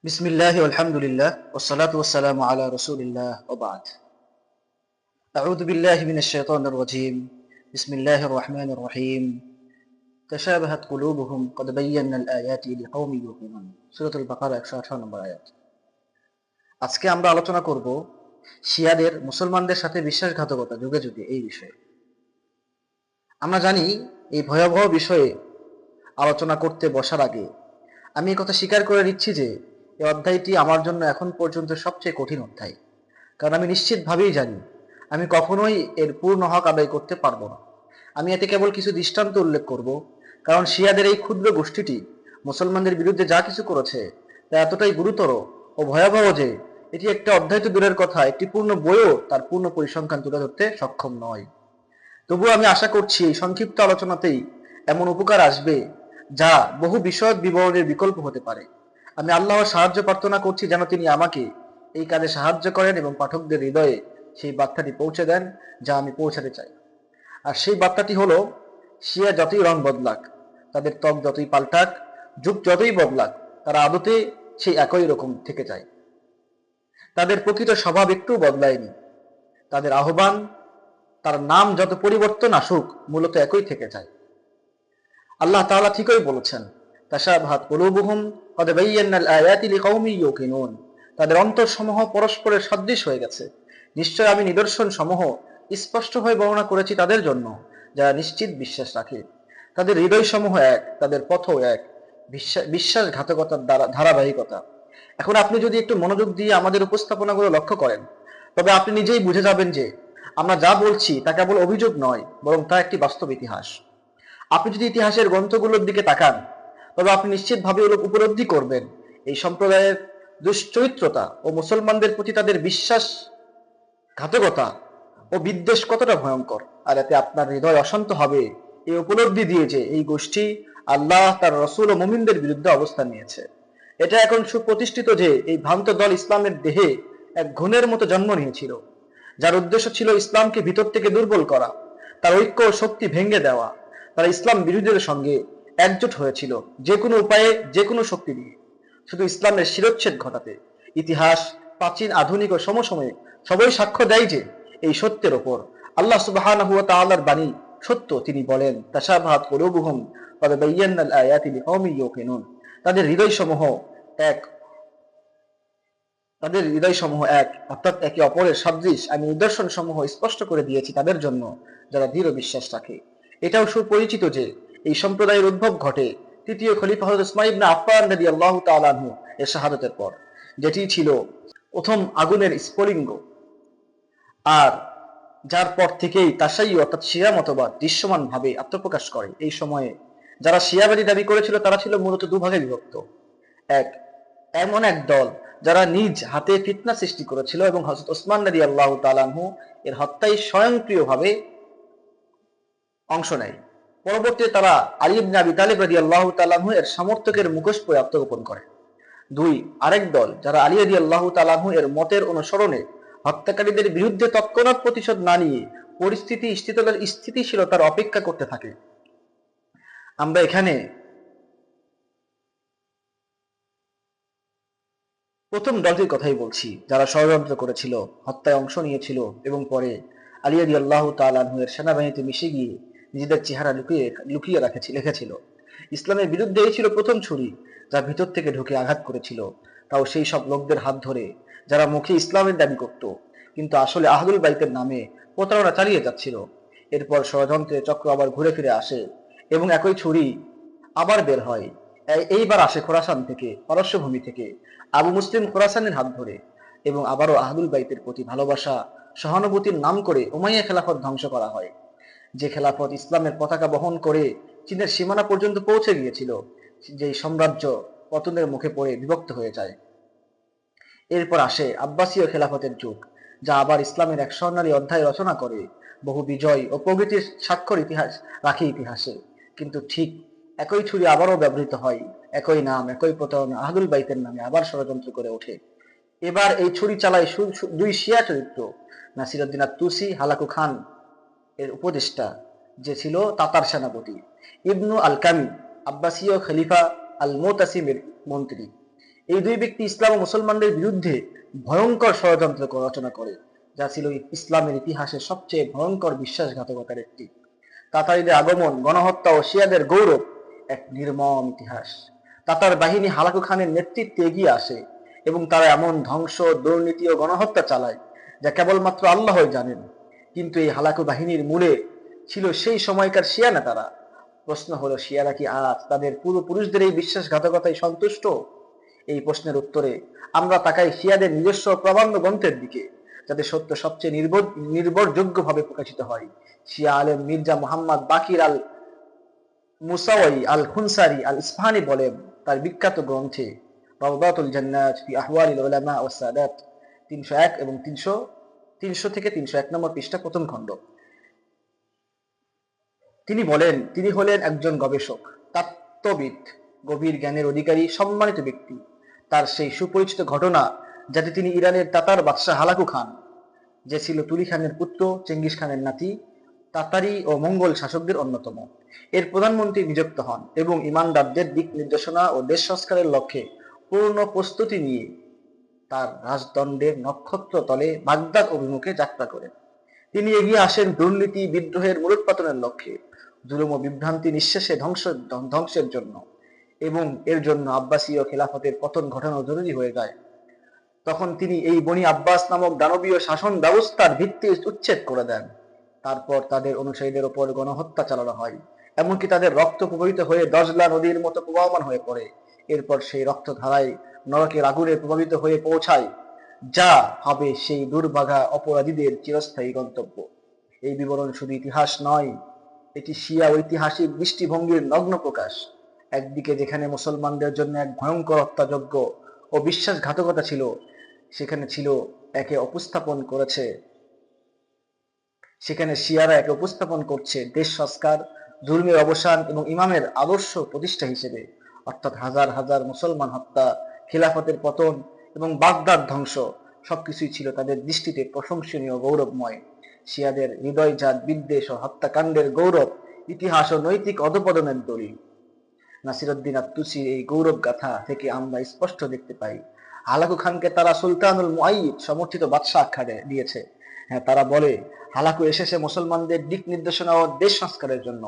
বিসমিল্লাহি আলহামদুলিল্লাহ ওয়াসসালাতু ওয়াসসালামু আলা রাসূলিল্লাহ ওয়া বা'দ। আউযু বিল্লাহি মিনাশ শাইতানির রাজীম। বিসমিল্লাহির রহমানির রহিম। তাশাবাহাত কুলুবুহুম ক্বাদ বায়্যানাল আয়াতি লিকাওমিন ইউকিনুন। সূরাতুল বাকারা 118 নম্বর আয়াত। আজকে আমরা আলোচনা করব শিয়াদের মুসলমানদের সাথে বিশ্বাসঘাতকতা যুগে যুগে এই বিষয়ে। আমরা জানি এই ভয়াবহ বিষয়ে আলোচনা করতে বসার আগে আমি এই কথা স্বীকার করে নিচ্ছি যে এই অধ্যায়টি আমার জন্য এখন পর্যন্ত সবচেয়ে কঠিন অধ্যায়। কারণ আমি নিশ্চিতভাবেই জানি আমি কখনোই এর পূর্ণ হক আদায় করতে পারবো না। আমি এতে কেবল কিছু দৃষ্টান্ত উল্লেখ করব, কারণ শিয়াদের এই ক্ষুদ্র গোষ্ঠীটি মুসলমানদের বিরুদ্ধে যা কিছু করেছে তা এতটাই গুরুতর ও ভয়াবহ যে এটি একটা অধ্যায় তো দূরের কথা, একটি পূর্ণ বইও তার পূর্ণ পরিসংখ্যান তুলে ধরতে সক্ষম নয়। তবুও আমি আশা করছি এই সংক্ষিপ্ত আলোচনাতেই এমন উপকার আসবে যা বহু বিশদ বিবরণের বিকল্প হতে পারে। আমি আল্লাহর সাহায্য প্রার্থনা করছি যেন তিনি আমাকে এই কাজে সাহায্য করেন এবং পাঠকদের হৃদয়ে সেই বার্তাটি পৌঁছে দেন যা আমি পৌঁছাতে চাই। আর সেই বার্তাটি হলো, শিয়া যতই রং বদলাক, তাদের ত্বক যতই পাল্টাক, যুগ যতই বদলাক, তারা আদতে সেই একই রকম থেকে যায়। তাদের প্রকৃত স্বভাব একটু বদলায়নি। তাদের আহ্বান, তার নাম যত পরিবর্তন আসুক, মূলত একই থেকে যায়। আল্লাহ তাআলা ঠিকই বলেছেন, তাশাবাহাত কুলুবুহুম ক্বাদ বায়্যানাল আয়াতি লিকাওমিন ইউকিনুন। তাদের অন্তরসমূহ পরস্পরের সদৃশ হয়ে গেছে। নিশ্চয় আমি নিদর্শন সমূহ স্পষ্টভাবে বর্ণনা করেছি তাদের জন্য যারা নিশ্চিত বিশ্বাস রাখে। তাদের হৃদয় সমূহ এক, তাদের পথও এক। বিশ্বাসঘাতকতার ধারাবাহিকতা। এখন আপনি যদি একটু মনোযোগ দিয়ে আমাদের উপস্থাপনাগুলো লক্ষ্য করেন, তবে আপনি নিজেই বুঝে যাবেন যে আমরা যা বলছি তা কেবল অভিযোগ নয়, বরং তা একটি বাস্তব ইতিহাস। আপনি যদি ইতিহাসের গ্রন্থগুলোর দিকে তাকান, তবে আপনি নিশ্চিতভাবে উপলব্ধি করবেন এই সম্প্রদায়ের দুশ্চরিত্রতা ও মুসলমানদের প্রতি তাদের বিশ্বাসঘাতকতা ও বিদ্বেষ কতটা ভয়ঙ্কর। আর এতে আপনার হৃদয় অশান্ত হবে এই উপলব্ধি দিয়ে যে এই গোষ্ঠী আল্লাহ, তার রসূল ও মুমিনদের বিরুদ্ধে অবস্থান নিয়েছে। এটা এখন সুপ্রতিষ্ঠিত যে এই ভ্রান্ত দল ইসলামের দেহে এক ঘুণের মতো জন্ম নিয়েছিল, যার উদ্দেশ্য ছিল ইসলামকে ভিতর থেকে দুর্বল করা, তার ঐক্য ও শক্তি ভেঙে দেওয়া। তারা ইসলাম বিরোধীদের সঙ্গে একজোট হয়েছিল যে কোনো উপায়ে, যে কোনো শক্তি দিয়ে, শুধু ইসলামের শিরোচ্ছেদ ঘটাতে। ইতিহাস, প্রাচীন, আধুনিক ও সমসাময়িক সবই সাক্ষ্য দেয় যে এই সত্যের ওপর আল্লাহ সুবহানাহু ওয়া তাআলার বাণী সত্য। তিনি বলেন, তাশাবাহাত কুলুবুহুম ক্বাদ বায়্যানাল আয়াতি লিকাওমিন ইউকিনুন। তাদের হৃদয় সমূহ এক, অর্থাৎ একে অপরের সদৃশ আমি নিদর্শন সমূহ স্পষ্ট করে দিয়েছি তাদের জন্য যারা দৃঢ় বিশ্বাস রাখে। এটাও সুপরিচিত যে এই সম্প্রদায়ের উদ্ভব ঘটে তৃতীয় খলিফা হযরত উসমান ইবনে আফফান রাদিয়াল্লাহু তাআলা আনহু এর শাহাদাতের পর, যেটি ছিল প্রথম আগুনের স্ফুলিঙ্গ, আর যার পর থেকেই তাশাইয়্যু অর্থাৎ শিয়া মতবাদ দৃশ্যমান ভাবে আত্মপ্রকাশ করে। এই সময়ে যারা শিয়াবাদী দাবি করেছিল তারা ছিল মূলত দুভাগে বিভক্ত। এক, এমন এক দল যারা নিজ হাতে ফিতনা সৃষ্টি করেছিল এবং হযরত ওসমান রাদিয়াল্লাহু তাআলা আনহু এর হত্যায় স্বয়ংক্রিয়ভাবে অংশ নেয়। পরবর্তীতে তারা আলী ইবনে আবি তালিব রাদিয়াল্লাহু তাআলা আনহু এর সমর্থকের মুখোশ পরে আত্মগোপন করে। দুই, আরেক দল যারা আলী রাদিয়াল্লাহু তাআলা আনহু এর মতের অনুসরণে হত্যাকারীদের বিরুদ্ধে তৎক্ষণাৎ প্রতিশোধ না নিয়ে পরিস্থিতি স্থিতিশীলতার অপেক্ষা করতে থাকে। আমরা এখানে প্রথম দলটির কথাই বলছি, যারা ষড়যন্ত্র করেছিল, হত্যায় অংশ নিয়েছিল এবং পরে আলী রাদিয়াল্লাহু তাআলা আনহু এর সেনাবাহিনীতে মিশে গিয়ে নিজেদের চেহারা লুকিয়ে রেখেছিল। ইসলামের বিরুদ্ধে এই ছিল প্রথম ছুরি যা ভিতর থেকে ঢুকে আঘাত করেছিল, তাও সেই সব লোকদের হাত ধরে যারা মুখে ইসলামের দাবি করত কিন্তু আসলে আহলুল বাইতের নামে প্রতারণা চালিয়ে যাচ্ছিল। এরপর ষড়যন্ত্রের চক্র আবার ঘুরে ফিরে আসে এবং একই ছুরি আবার বের হয়। এইবার আসে খোরাসান থেকে, পারস্য ভূমি থেকে, আবু মুসলিম খোরাসানের হাত ধরে, এবং আবারও আহলুল বাইতের প্রতি ভালোবাসা, সহানুভূতির নাম করে উমাইয়া খেলাফত ধ্বংস করা হয়, যে খেলাফত ইসলামের পতাকা বহন করে চীনের সীমানা পর্যন্ত পৌঁছে গিয়েছিল। যেই সাম্রাজ্য পতনের মুখে পড়ে বিভক্ত হয়ে যায়। এরপর আসে আব্বাসীয় খেলাফতের যুগ, যা আবার ইসলামের এক স্বর্ণালী অধ্যায় রচনা করে, বহু বিজয় ও প্রগতির স্বাক্ষর রাখে ইতিহাসে। কিন্তু ঠিক একই ছুরি আবারও ব্যবহৃত হয়, একই নাম, একই প্রতারণা আহলুল বাইতের নামে আবার ষড়যন্ত্র করে ওঠে। এবার এই ছুরি চালায় দুই শিয়া চরিত্র, নাসিরউদ্দিন আত-তুসি হালাকু খান এর উপদেষ্টা, যে ছিল তাতার সেনাপতি, ইবনু আল কামি আব্বাসীয় খলিফা আল মুতাসিমের মন্ত্রী। এই দুই ব্যক্তি ইসলাম ও মুসলমানদের বিরুদ্ধে ভয়ঙ্কর ষড়যন্ত্র রচনা করে, যা ছিল ইসলামের ইতিহাসে সবচেয়ে ভয়ঙ্কর বিশ্বাসঘাতকতার একটি। তাতারীদের আগমন, গণহত্যা ও শিয়াদের গৌরব এক নির্মম ইতিহাস। তাতার বাহিনী হালাকু খানের নেতৃত্বে এগিয়ে আসে এবং তারা এমন ধ্বংস, দুর্নীতি ও গণহত্যা চালায় যা কেবলমাত্র আল্লাহই জানেন। কিন্তু এই হালাকু বাহিনীর মূলে ছিল সেই সময়কার শিয়া নেতারা। প্রশ্ন হলো, শিয়ারা কি আজ তাদের পূর্বপুরুষদের এই বিশ্বাসঘাতকতায় সন্তুষ্ট? এই প্রশ্নের উত্তরে আমরা তাকাই শিয়াদের নিজস্ব প্রামাণ্য গ্রন্থের দিকে, যাতে সত্য সবচেয়ে নির্ভরযোগ্যভাবে প্রকাশিত হয়। শিয়া আলেম মির্জা মুহাম্মদ বাকির আল মুসাওয়াই আল খুনসারি আল ইসফাহানি বলেন তার বিখ্যাত গ্রন্থে রাওদাতুল জান্নাত ফি আহওয়ালিল উলামা ওয়াস সাদাত 301 এবং 300 থেকে 301 নম্বর পৃষ্ঠা, প্রথম খণ্ড। তিনি বলেন, তিনি হলেন একজন গবেষক, তত্ত্ববিদ, গভীর জ্ঞানের অধিকারী, সম্মানিত ব্যক্তি। তার সেই সুপরিচিত ঘটনা, যাতে তিনি ইরানের তাতার বাদশাহ হালাকু খান, যে ছিল তুলি খানের পুত্র, চেঙ্গিস খানের নাতি, তাতারি ও মঙ্গল শাসকদের অন্যতম, এর প্রধানমন্ত্রী নিযুক্ত হন এবং ইমানদারদের দিক নির্দেশনা ও দেশ সংস্কারের লক্ষ্যে পূর্ণ প্রস্তুতি নিয়ে তার রাজদণ্ডের নক্ষত্র তলে বাগদাদ অভিমুখে যাত্রা করেন। তিনি এগিয়ে আসেন দুর্নীতি, বিদ্রোহের মূলোৎপাটনের লক্ষ্যে, জুলুম ও বিভ্রান্তি নিঃশেষে ধ্বংসের জন্য, এবং এর জন্য আব্বাসীয় খেলাফতের পতন ঘটানো জরুরি হয়ে যায়। তখন তিনি এই বনি আব্বাস নামক দানবীয় শাসন ব্যবস্থার ভিত্তি উচ্ছেদ করে দেন। তারপর তাদের অনুসারীদের ওপর গণহত্যা চালানো হয়, এমনকি তাদের রক্ত প্রবাহিত হয়ে দজলা নদীর মতো প্রবাহমান হয়ে পড়ে। এরপর সেই রক্ত ধারায় নরকের আগুনে প্রভাবিত হয়ে পৌঁছায়, যা হবে সেই দুর্ভাগা অপরাধীদের চিরস্থায়ী গন্তব্য। এই বিবরণ শুধু ইতিহাস নয়, এটি শিয়া ঐতিহাসিক দৃষ্টিভঙ্গির নগ্ন প্রকাশ। একদিকে যেখানে মুসলমানদের জন্য এক ভয়ঙ্কর হত্যাযজ্ঞ ও বিশ্বাসঘাতকতা ছিল, সেখানে শিয়ারা একে উপস্থাপন করছে দেশ সংস্কার, জুলমের অবসান এবং ইমামের আদর্শ প্রতিষ্ঠা হিসেবে, অর্থাৎ হাজার হাজার মুসলমান হত্যা, খিলাফতের পতন এবং বাগদাদ ধ্বংস সবকিছুই ছিল তাদের দৃষ্টিতে প্রশংসনীয়, গৌরবময়। শিয়াদের হৃদয়জাত বিদ্বেষ ও হত্যাকাণ্ডের গৌরব ইতিহাস ও নৈতিক অধঃপতনের দলিল। নাসিরউদ্দিন আত-তুসির এই গৌরব গাথা থেকে আমরা স্পষ্ট দেখতে পাই, হালাকু খানকে তারা সুলতানুল মুআইয়িদ সমর্থিত বাদশাহ আখ্যা দিয়েছে। হ্যাঁ, তারা বলে হালাকু এসেছে মুসলমানদের দিক নির্দেশনা ও দেশ সংস্কারের জন্য,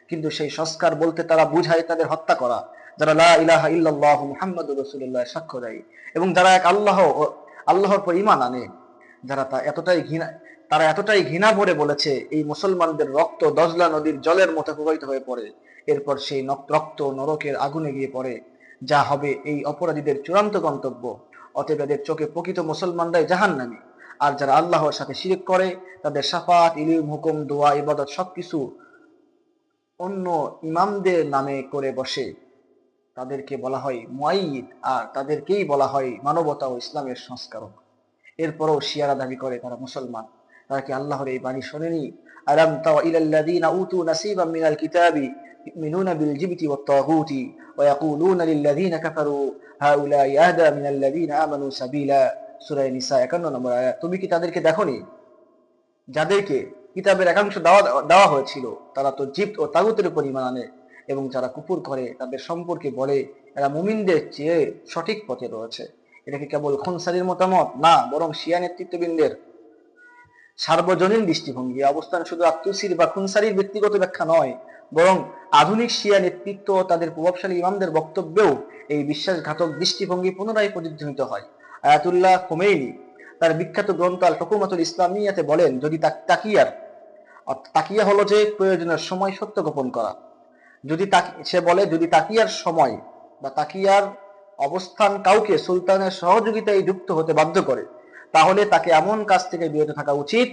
কিন্তু সেই সংস্কার বলতে তারা বুঝায় তাদের হত্যা করা, যারা লা ইলাহা ইল্লাল্লাহ মুহাম্মাদুর রাসূলুল্লাহ সাক্ষ্য দেয় এবং যারা এক আল্লাহর পর ঈমান আনে। তারা এতটাই ঘৃণা ভরে বলেছে, এই মুসলমানদের রক্ত দজলা নদীর জলের মতো প্রবাহিত হয়ে পড়ে, এরপর সেই রক্ত নরকের আগুনে গিয়ে পড়ে, যা হবে এই অপরাধীদের চূড়ান্ত গন্তব্য। অতএব এদের চোখে প্রকৃত মুসলমানরাই জাহান্নামী, আর যারা আল্লাহর সাথে শিরক করে, তাদের শাফাত, ইলম, হুকুম, দোয়া, ইবাদত সবকিছু অন্য ইমামদের নামে করে বসে, তাদেরকে বলা হয় মুআইয়িদ, আর তাদেরকেই বলা হয় মানবতা ও ইসলামের সংস্কারক। এরপরও শিয়ারা দাবি করে তারা মুসলমান। তারা কি আল্লাহর এই বাণী শোনেনি? আলাম তারা ইলাল্লাযীনা উতু নাসীবাম মিনাল কিতাবি ইউমিনুনা বিল জিবতি ওয়াত তাগুতি ওয়া ইয়াকুলুনা লিল্লাযীনা কাফারু হাউলাই আহদা মিনাল্লাযীনা আমানু সাবিলা। সূরা নিসা 51 নম্বর আয়াত। তুমি কি তাদেরকে দেখোনি যাদেরকে কিতাবের একাংশ দেওয়া হয়েছিল? তারা তো জিবত ও তাগুতের উপর ঈমান আনে, এবং যারা কুফর করে তাদের সম্পর্কে বলে এরা মুমিনদের চেয়ে সঠিক পথে রয়েছে। এটা কি কেবল খুনসারির মতামত? না, বরং শিয়া নেতৃত্ববৃন্দের সার্বজনীন দৃষ্টিভঙ্গি। অবস্থান শুধু আত-তুসির বা খুনসারির ব্যক্তিগত ব্যাখ্যা নয়, বরং আধুনিক শিয়া নেতৃত্ব ও তাদের প্রভাবশালী ইমামদের বক্তব্যেও এই বিশ্বাসঘাতক দৃষ্টিভঙ্গি পুনরায় প্রতিধ্বনিত হয়। আয়াতুল্লাহ খোমেনি তার বিখ্যাত গ্রন্থ আল হুকুমাতুল ইসলামিয়াতে বলেন, তাকিয়া হলো যে প্রয়োজনের সময় সত্য গোপন করা। যদি তাকিয়ার সময় বা তাকিয়ার অবস্থান কাউকে সুলতানের সহযোগিতায় যুক্ত হতে বাধ্য করে, তাহলে তাকে এমন কাজ থেকে বিরত থাকা উচিত,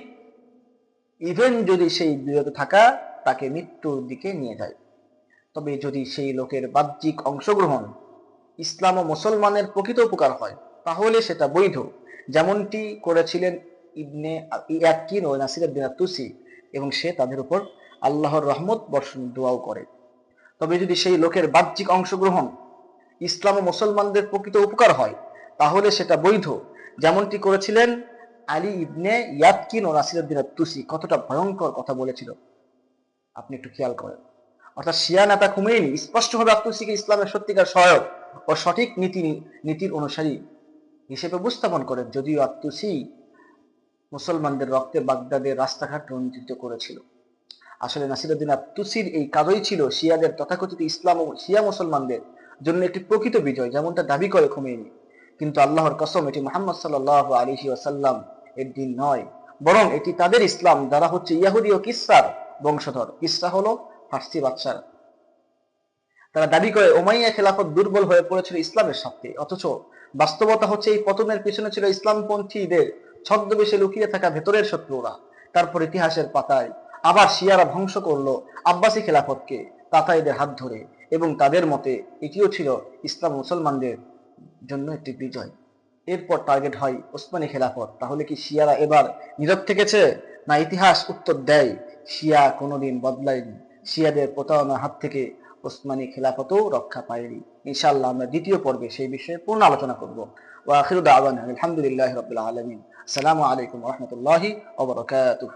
ইভেন যদি সেই বিরত থাকা তাকে মৃত্যুর দিকে নিয়ে যায়। তবে যদি সেই লোকের বাহ্যিক অংশগ্রহণ ইসলাম ও মুসলমানের প্রকৃত উপকার হয়, তাহলে সেটা বৈধ, যেমনটি করেছিলেন ইবনে ইয়াকিন ও নাসিরউদ্দিন আত-তুসি, এবং সে তাদের উপর আল্লাহর রহমত বর্ষণ দোয়াও করে। তবে যদি সেই লোকের বাহ্যিক অংশগ্রহণ ইসলাম ও মুসলমানদের প্রকৃত উপকার হয়, তাহলে সেটা বৈধ, যেমনটি করেছিলেন আলী ইবনে ইয়াকিন ও নাসিরউদ্দিন আত-তুসি। কতটা ভয়ঙ্কর কথা বলেছিল আপনি একটু খেয়াল করেন। অর্থাৎ শিয়া নেতা খুমেনি স্পষ্টভাবে আত-তুসিকে ইসলামের সত্যিকার সহায়ক ও সঠিক নীতির অনুসারী হিসেবে উপস্থাপন করেন, যদিও আত্তুসি মুসলমানদের রক্তে বাগদাদের রাস্তাঘাট রঞ্জিত করেছিল। আসলে নাসিরউদ্দিন আত্তুসির এই কাজই ছিল শিয়াদের তথাকথিত ইসলাম ও শিয়া মুসলমানদের জন্য একটি প্রকৃত বিজয়, যেমনটা দাবি করে খোমেনি। কিন্তু আল্লাহর কসম, এটি মুহাম্মদ সাল্লাল্লাহু আলাইহি ওয়াসাল্লাম এর দিন নয়, বরং এটি তাদের ইসলাম, যারা হচ্ছে ইহুদি ও কিসরার বংশধর। কিসরা হলো ফার্সি বাদশার। তারা দাবি করে উমাইয়া খেলাফত দুর্বল হয়ে পড়েছিল ইসলামের স্বার্থে, অথচ বাস্তবতা হচ্ছে এই পতনের পিছনে ছিল ইসলামপন্থীদের ছদ্মবেশে লুকিয়ে থাকা ভেতরের শত্রুরা। তারপর ইতিহাসের পাতায় আবার শিয়ারা ধ্বংস করলো আব্বাসী খেলাফতকে তাতাইদের হাত ধরে, এবং তাদের মতে এটিও ছিল ইসলাম মুসলমানদের জন্য একটি বিজয়। এরপর টার্গেট হয় ওসমানী খেলাফত। তাহলে কি শিয়ারা এবার নীরব থেকেছে? না, ইতিহাস উত্তর দেয়, শিয়া কোনোদিন বদলায়নি। শিয়াদের প্রতারণার হাত থেকে ওসমানী খেলাফতও রক্ষা পায়নি। ইনশাআল্লাহ আমরা দ্বিতীয় পর্বে সেই বিষয়ে পূর্ণ আলোচনা করব। ওয়া আখিরু দাওয়ানা আলহামদুলিল্লাহি রাব্বিল আলামিন। আসসালামু আলাইকুম ওয়া রাহমাতুল্লাহি ওয়া বারাকাতুহু।